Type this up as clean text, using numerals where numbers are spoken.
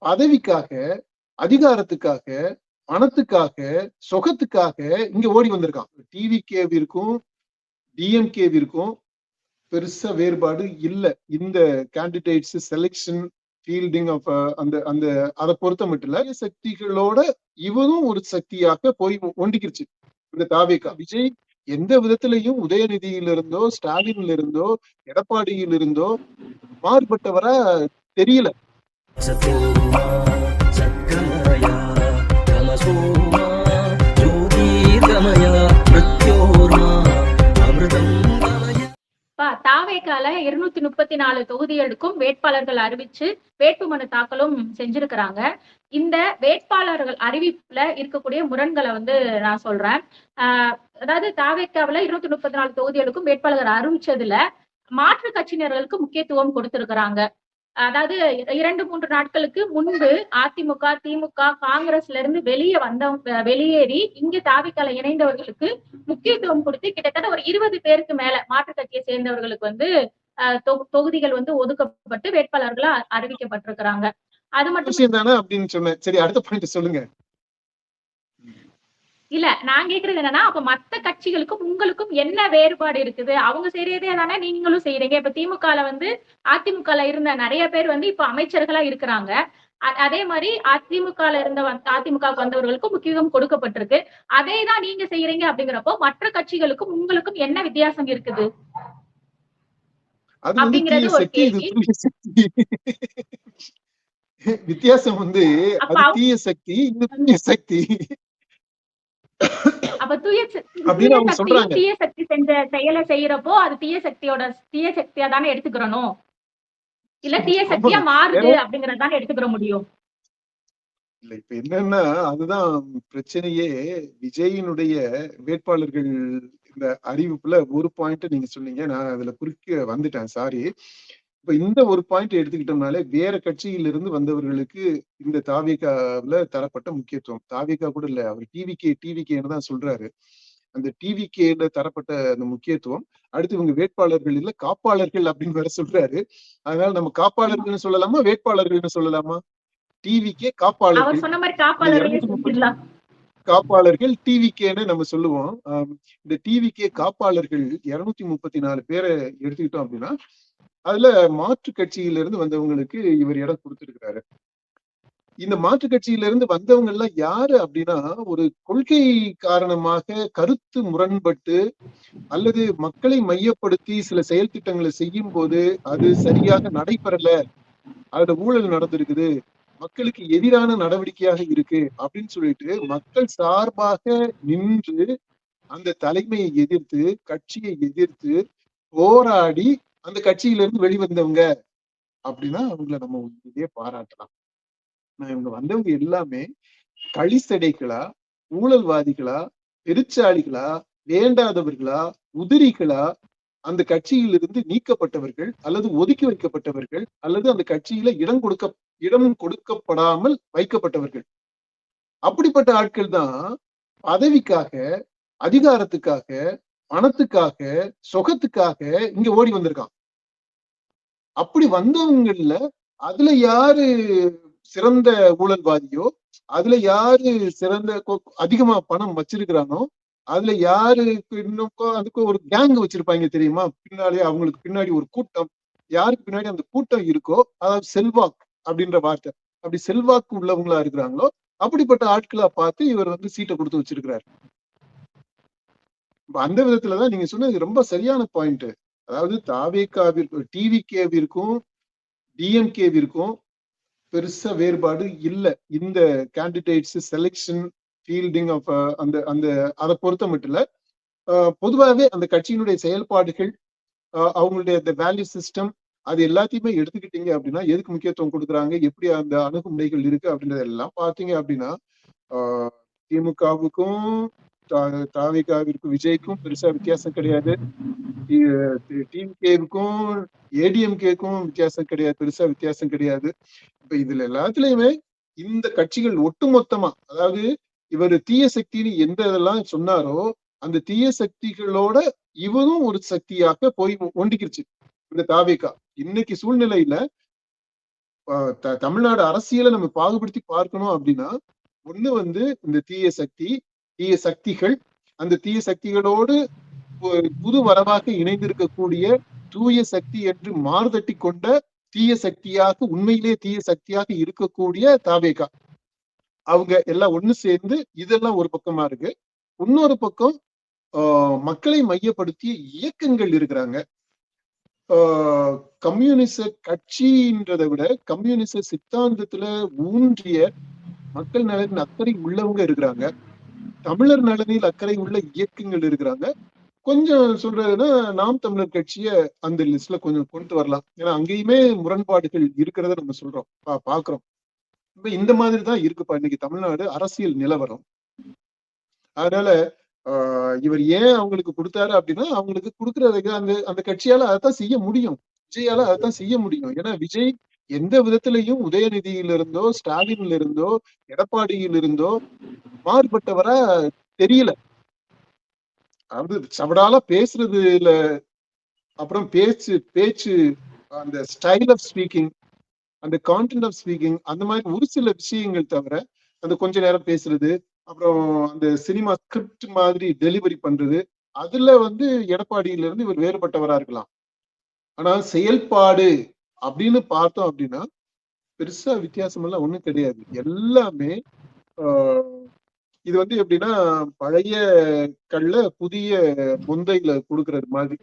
பதவிக்காக, அதிகாரத்துக்காக, பணத்துக்காக, சொகத்துக்காக இங்க ஓடி வந்திருக்கான். டிவிகேவிற்கும் டிஎம்கேவிற்கும் பெருசா வேறுபாடு இல்ல. இந்த கேண்டிடேட்ஸ் செலெக்ஷன் ஃபீல்டிங் ஆஃப் அந்த அந்த அதை பொறுத்த மட்டும் இல்ல, சக்திகளோட இவரும் ஒரு சக்தியாக போய் ஒண்டிக்கிருச்சு இந்த தாவேகா. விஜய் எந்த விதத்திலையும் உதயநிதியிலிருந்தோ, ஸ்டாலின்ல இருந்தோ, எடப்பாடியில் இருந்தோ மாறுபட்டவரா தெரியல. தாவேகால 234 தொகுதிகளுக்கும் வேட்பாளர்கள் அறிவிச்சு வேட்புமனு தாக்கலும் செஞ்சிருக்கிறாங்க. இந்த வேட்பாளர்கள் அறிவிப்புல இருக்கக்கூடிய முரண்களை நான் சொல்றேன். அதாவது தாவேகாவில 234 தொகுதிகளுக்கும் வேட்பாளர்கள் அறிவிச்சதுல மாற்று கட்சியினர்களுக்கு முக்கியத்துவம் கொடுத்திருக்கிறாங்க. அதாவது 2-3 நாட்களுக்கு முன்பு அதிமுக, திமுக, காங்கிரஸ்ல இருந்து வெளியேறி இங்க தாவேகால இணைந்தவர்களுக்கு முக்கியத்துவம் கொடுத்து கிட்டத்தட்ட ஒரு 20 பேருக்கு மேல மாற்றுக் கட்சியை சேர்ந்தவர்களுக்கு தொகுதிகள் ஒதுக்கப்பட்டு வேட்பாளர்களா அறிவிக்கப்பட்டிருக்கிறாங்க. அது மட்டும் தானே அப்படின்னு சொன்னேன். சரி, அடுத்த பாயிண்ட் சொல்லுங்க. இல்ல, நான் கேக்குறது என்னன்னா, அப்ப மத்த கட்சிகளுக்கும் உங்களுக்கும் என்ன வேறுபாடு இருக்குது? அவங்க செய்யறதே தானே நீங்களும் செய்யறீங்க. இப்ப திமுகல அதிமுகல இருந்த நிறைய பேர் இப்ப அமைச்சர்களா இருக்கிறாங்க. அதே மாதிரி அதிமுகல அதிமுகவுக்கு வந்தவர்களுக்கும் முக்கியத்துவம் கொடுக்கப்பட்டிருக்கு. அதே தான் நீங்க செய்யறீங்க. அப்படிங்கிறப்போ மற்ற கட்சிகளுக்கும் உங்களுக்கும் என்ன வித்தியாசம் இருக்குது அப்படிங்கிறது ஒரு கேள்வி. வித்தியாசம் அது தீய சக்தி, இந்த தீய சக்தி. அப்ப தீய சக்தி செஞ்ச செயலை செய்யறப்போ அது தீய சக்தியா தானே எடுத்துக்கிறணும். இல்ல தீய சக்தியா மாறுது அப்படிங்கறதானே எடுத்துக்கிற முடியும். இல்ல, இப்ப என்னன்னா அதுதான் பிரச்சனையே. விஜயினுடைய வேட்பாளர்கள் இந்த அறிவிப்புல ஒரு பாயிண்ட் நீங்க சொன்னீங்க, நான் அதுல குறுக்க வந்துட்டேன், சாரி. இப்ப இந்த ஒரு பாயிண்ட் எடுத்துக்கிட்டோம்னாலே வேற கட்சியிலிருந்து வந்தவர்களுக்கு இந்த தாவேகாவுல தரப்பட்ட முக்கியத்துவம், தாவேகா கூட இல்ல, அவர் டிவிகேன்னு தான் சொல்றாரு. அந்த டிவிகேல தரப்பட்ட அந்த முக்கியத்துவம், அடுத்து இவங்க வேட்பாளர்கள் இல்ல காப்பாளர்கள் அப்படின்னு வேற சொல்றாரு. அதனால நம்ம காப்பாளர்கள்னு சொல்லலாமா, வேட்பாளர்கள்னு சொல்லலாமா? டிவிகே காப்பாளர்கள் டிவிகேன்னு நம்ம சொல்லுவோம். இந்த டிவிகே காப்பாளர்கள் 234 பேரை எடுத்துக்கிட்டோம் அப்படின்னா அதுல மாற்று கட்சியிலிருந்து வந்தவங்களுக்கு இவர் இடம் கொடுத்திருக்கிறாரு. இந்த மாற்று கட்சியில இருந்து வந்தவங்க எல்லாம் யாரு அப்படின்னா, ஒரு கொள்கை காரணமாக கருத்து முரண்பட்டு அல்லது மக்களை மையப்படுத்தி சில செயல் திட்டங்களை செய்யும் போது அது சரியாக நடைபெறல, அதுல ஊழல் நடந்திருக்குது, மக்களுக்கு எதிரான நடவடிக்கையாக இருக்கு அப்படின்னு சொல்லிட்டு மக்கள் சார்பாக நின்று அந்த தலைமையை எதிர்த்து, கட்சியை எதிர்த்து போராடி அந்த கட்சியில இருந்து வெளிவந்தவங்க அப்படின்னா அவங்கள நம்ம உண்மையிலேயே பாராட்டலாம். இவங்க வந்தவங்க எல்லாமே களிசடைகளா, ஊழல்வாதிகளா, பெருச்சாளிகளா, வேண்டாதவர்களா, உதிரிகளா, அந்த கட்சியிலிருந்து நீக்கப்பட்டவர்கள் அல்லது ஒதுக்கி வைக்கப்பட்டவர்கள் அல்லது அந்த கட்சியில இடம் கொடுக்கப்படாமல் வைக்கப்பட்டவர்கள். அப்படிப்பட்ட ஆட்கள் தான் பதவிக்காக, அதிகாரத்துக்காக, பணத்துக்காக, சொகத்துக்காக இங்க ஓடி வந்திருக்கான். அப்படி வந்தவங்கல்ல அதுல யாரு சிறந்த ஊழல்வாதியோ, அதுல யாரு சிறந்த அதிகமா பணம் வச்சிருக்கிறானோ, அதுல யாருக்கு இன்னும் அதுக்கு ஒரு கேங் வச்சிருப்பாங்க தெரியுமா, பின்னாலே அவங்களுக்கு பின்னாடி ஒரு கூட்டம், யாருக்கு பின்னாடி அந்த கூட்டம் இருக்கோ, அதாவது செல்வாக்கு அப்படின்ற வார்த்தை, அப்படி செல்வாக்கு உள்ளவங்களா இருக்கிறாங்களோ அப்படிப்பட்ட ஆட்களா பார்த்து இவர் சீட்டை கொடுத்து வச்சிருக்கிறாரு. அந்த விதத்துலதான் நீங்க சொன்னது ரொம்ப சரியான பாயிண்ட். அதாவது தாவேகாவிற்கும் டிவிகேவிற்கும் டிஎம்கேவிற்கும் பெருசா வேறுபாடு இல்ல. இந்த கேண்டிடேட்ஸ் செலெக்ஷன் ஃபீல்டிங் ஆஃப் அந்த அந்த அதை பொறுத்த மட்டும் இல்ல, பொதுவாகவே அந்த கட்சியினுடைய செயல்பாடுகள், அவங்களுடைய அந்த வேல்யூ சிஸ்டம், அது எல்லாத்தையுமே எடுத்துக்கிட்டீங்க அப்படின்னா எதுக்கு முக்கியத்துவம் கொடுக்குறாங்க, எப்படி அந்த அணுகுமுறைகள் இருக்கு அப்படின்றத எல்லாம் பார்த்தீங்க அப்படின்னா திமுகவுக்கும் தாவேகாவிற்கும் விஜய்க்கும் பெருசா வித்தியாசம் கிடையாது. டிவிகேவுக்கும் ஏடிஎம்கேக்கும் வித்தியாசம் கிடையாது, பெருசா வித்தியாசம் கிடையாது. இப்ப இதுல எல்லாத்துலயுமே இந்த கட்சிகள் ஒட்டுமொத்தமா, அதாவது இவர் தீய சக்தின்னு எந்த இதெல்லாம் சொன்னாரோ அந்த தீய சக்திகளோட இவரும் ஒரு சக்தியாக போய் ஒண்டிக்கிருச்சு இந்த தாவேகா. இன்னைக்கு சூழ்நிலையில தமிழ்நாடு அரசியலை நம்ம பாகுபடுத்தி பார்க்கணும் அப்படின்னா, ஒண்ணு வந்து இந்த தீய சக்தி, தீய சக்திகள், அந்த தீய சக்திகளோடு புது வரவாக இணைந்திருக்கக்கூடிய தூய சக்தி என்று மாறுதட்டி கொண்ட தீய சக்தியாக, உண்மையிலேயே தீய சக்தியாக இருக்கக்கூடிய தாவேகா. அவங்க எல்லாம் ஒண்ணு சேர்ந்து இதெல்லாம் ஒரு பக்கமா இருக்கு. இன்னொரு பக்கம் மக்களை மையப்படுத்திய இயக்கங்கள் இருக்கிறாங்க. கம்யூனிச கட்சின்றதை விட கம்யூனிச சித்தாந்தத்துல ஊன்றிய மக்கள் நலனில் அக்கறை உள்ளவங்க இருக்கிறாங்க. தமிழர் நலனில் அக்கறை உள்ள இயக்கங்கள் இருக்கிறாங்க. கொஞ்சம் சொல்றதுன்னா நாம் தமிழர் கட்சிய அந்த லிஸ்ட்ல கொஞ்சம் கொண்டு வரலாம். ஏன்னா அங்கேயுமே முரண்பாடுகள் இருக்கிறத நம்ம சொல்றோம், பாக்குறோம். இப்ப இந்த மாதிரி தான் இருக்குப்பா இன்னைக்கு தமிழ்நாடு அரசியல் நிலவரம். அதனால இவர் ஏன் அவங்களுக்கு கொடுத்தாரு அப்படின்னா, அவங்களுக்கு கொடுக்கறதுக்கு அந்த அந்த கட்சியால அதைத்தான் செய்ய முடியும், விஜயால அதைத்தான் செய்ய முடியும். ஏன்னா விஜய் எந்த விதத்திலையும் உதயநிதியிலிருந்தோ, ஸ்டாலின்ல இருந்தோ, எடப்பாடியிலிருந்தோ மாறுபட்டவரா தெரியல. அது சவடால பேசுறதுல, அப்புறம் பேச்சு அந்த ஸ்டைல் ஆஃப் ஸ்பீக்கிங், அந்த கான்டென்ட் ஆஃப் ஸ்பீக்கிங், அந்த மாதிரி ஒரு சில விஷயங்கள் தவிர, அந்த கொஞ்ச நேரம் பேசுறது, அப்புறம் அந்த சினிமா ஸ்கிரிப்ட் மாதிரி டெலிவரி பண்றது, அதுல வந்து எடப்பாடியில இருந்து இவர் வேறுபட்டவரா இருக்கலாம். ஆனா செயல்பாடு அப்படின்னு பார்த்தோம் அப்படின்னா பெருசா வித்தியாசம் எல்லாம் ஒண்ணும் கிடையாது. எல்லாமே இது வந்து எப்படின்னா, பழைய கல்ல புதிய முந்தையில கொடுக்கறது மாதிரி.